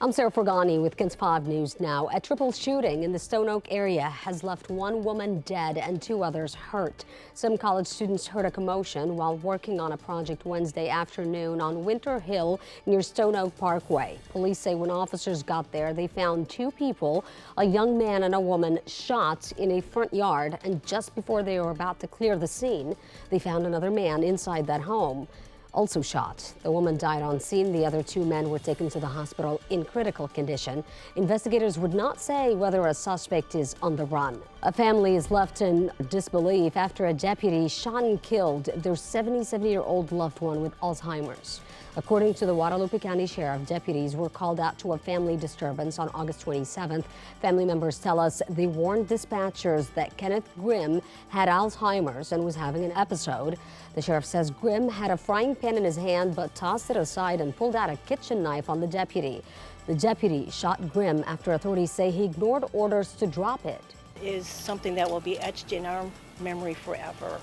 I'm Sarah Fergani with KENS 5 News Now. A triple shooting in the Stone Oak area has left one woman dead and two others hurt. Some college students heard a commotion while working on a project Wednesday afternoon on Winter Hill near Stone Oak Parkway. Police say when officers got there, they found two people, a young man and a woman, shot in a front yard. And just before they were about to clear the scene, they found another man inside that home, also shot. The woman died on scene. The other two men were taken to the hospital in critical condition. Investigators would not say whether a suspect is on the run. A family is left in disbelief after a deputy shot and killed their 77-year-old loved one with Alzheimer's. According to the Guadalupe County Sheriff, deputies were called out to a family disturbance on August 27th. Family members tell us they warned dispatchers that Kenneth Grim had Alzheimer's and was having an episode. The sheriff says Grim had a frying pan in his hand but tossed it aside and pulled out a kitchen knife on the deputy. The deputy shot Grim after authorities say he ignored orders to drop it. It is something that will be etched in our memory forever.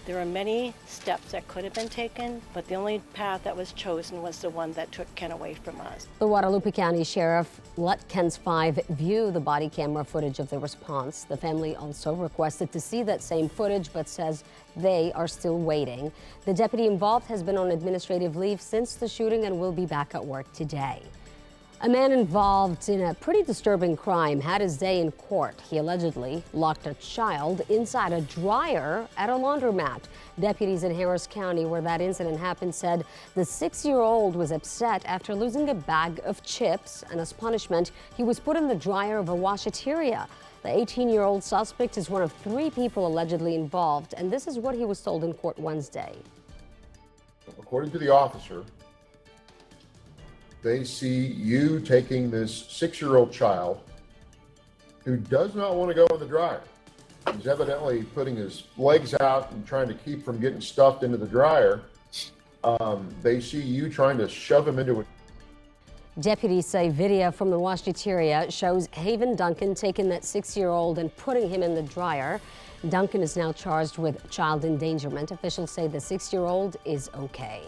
There are many steps that could have been taken, but the only path that was chosen was the one that took Ken away from us. The Guadalupe County Sheriff let KENS 5 view the body camera footage of the response. The family also requested to see that same footage, but says they are still waiting. The deputy involved has been on administrative leave since the shooting and will be back at work today. A man involved in a pretty disturbing crime had his day in court. He allegedly locked a child inside a dryer at a laundromat. Deputies in Harris County, where that incident happened, said the 6-year-old was upset after losing a bag of chips, and as punishment, he was put in the dryer of a washeteria. The 18-year-old suspect is one of 3 people allegedly involved, and this is what he was told in court Wednesday. According to the officer, they see you taking this 6-year-old child who does not want to go in the dryer. He's evidently putting his legs out and trying to keep from getting stuffed into the dryer. They see you trying to shove him into it. Deputies say video from the washeteria shows Haven Duncan taking that 6-year-old and putting him in the dryer. Duncan is now charged with child endangerment. Officials say the 6-year-old is okay.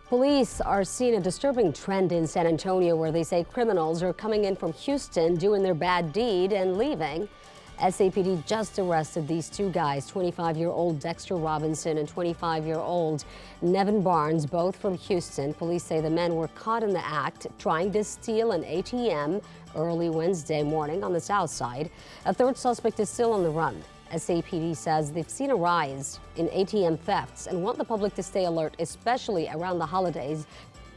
Police are seeing a disturbing trend in San Antonio where they say criminals are coming in from Houston, doing their bad deed and leaving. SAPD just arrested these two guys, 25-year-old Dexter Robinson and 25-year-old Nevin Barnes, both from Houston. Police say the men were caught in the act trying to steal an ATM early Wednesday morning on the south side. A third suspect is still on the run. SAPD says they've seen a rise in ATM thefts and want the public to stay alert, especially around the holidays.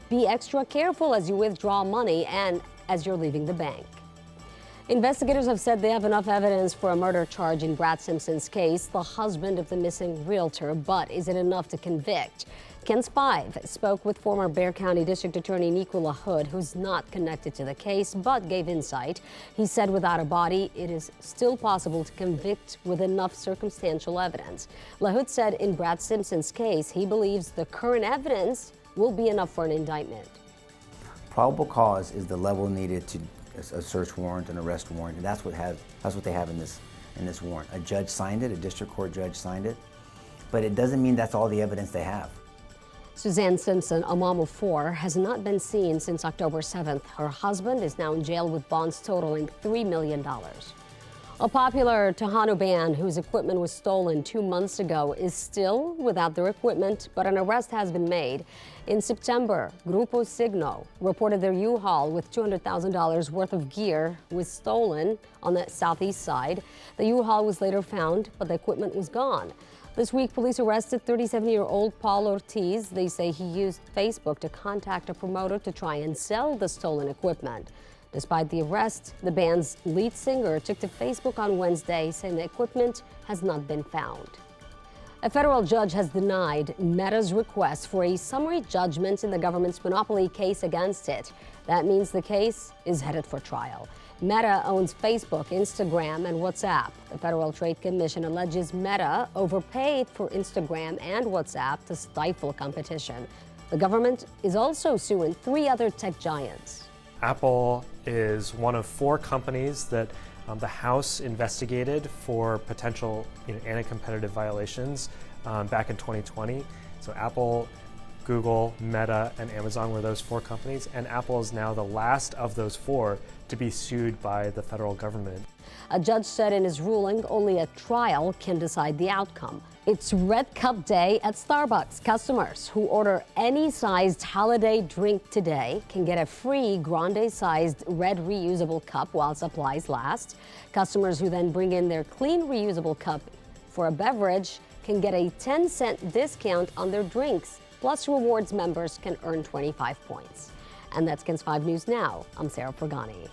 Be extra careful as you withdraw money and as you're leaving the bank. Investigators have said they have enough evidence for a murder charge in Brad Simpson's case, the husband of the missing realtor, but is it enough to convict? KENS 5 spoke with former Bexar County District Attorney Nico LaHood, who's not connected to the case, but gave insight. He said without a body, it is still possible to convict with enough circumstantial evidence. LaHood said in Brad Simpson's case, he believes the current evidence will be enough for an indictment. Probable cause is the level needed to a search warrant, an arrest warrant, and that's what they have in this warrant. A judge signed it, a district court judge signed it, but it doesn't mean that's all the evidence they have. Suzanne Simpson, a mom of 4, has not been seen since October 7th. Her husband is now in jail with bonds totaling $3 million. A popular Tejano band whose equipment was stolen 2 months ago is still without their equipment, but an arrest has been made. In September, Grupo Signo reported their U-Haul with $200,000 worth of gear was stolen on the southeast side. The U-Haul was later found, but the equipment was gone. This week, police arrested 37-year-old Paul Ortiz. They say he used Facebook to contact a promoter to try and sell the stolen equipment. Despite the arrest, the band's lead singer took to Facebook on Wednesday, saying the equipment has not been found. A federal judge has denied Meta's request for a summary judgment in the government's monopoly case against it. That means the case is headed for trial. Meta owns Facebook, Instagram, and WhatsApp. The Federal Trade Commission alleges Meta overpaid for Instagram and WhatsApp to stifle competition. The government is also suing 3 other tech giants. Apple is one of 4 companies that the House investigated for potential anti-competitive violations back in 2020. So Apple Google, Meta, and Amazon were those 4 companies, and Apple is now the last of those 4 to be sued by the federal government. A judge said in his ruling only a trial can decide the outcome. It's Red Cup Day at Starbucks. Customers who order any sized holiday drink today can get a free grande-sized red reusable cup while supplies last. Customers who then bring in their clean reusable cup for a beverage can get a 10-cent discount on their drinks. Plus, rewards members can earn 25 points. And that's KENS 5 News Now. I'm Sarah Pagani.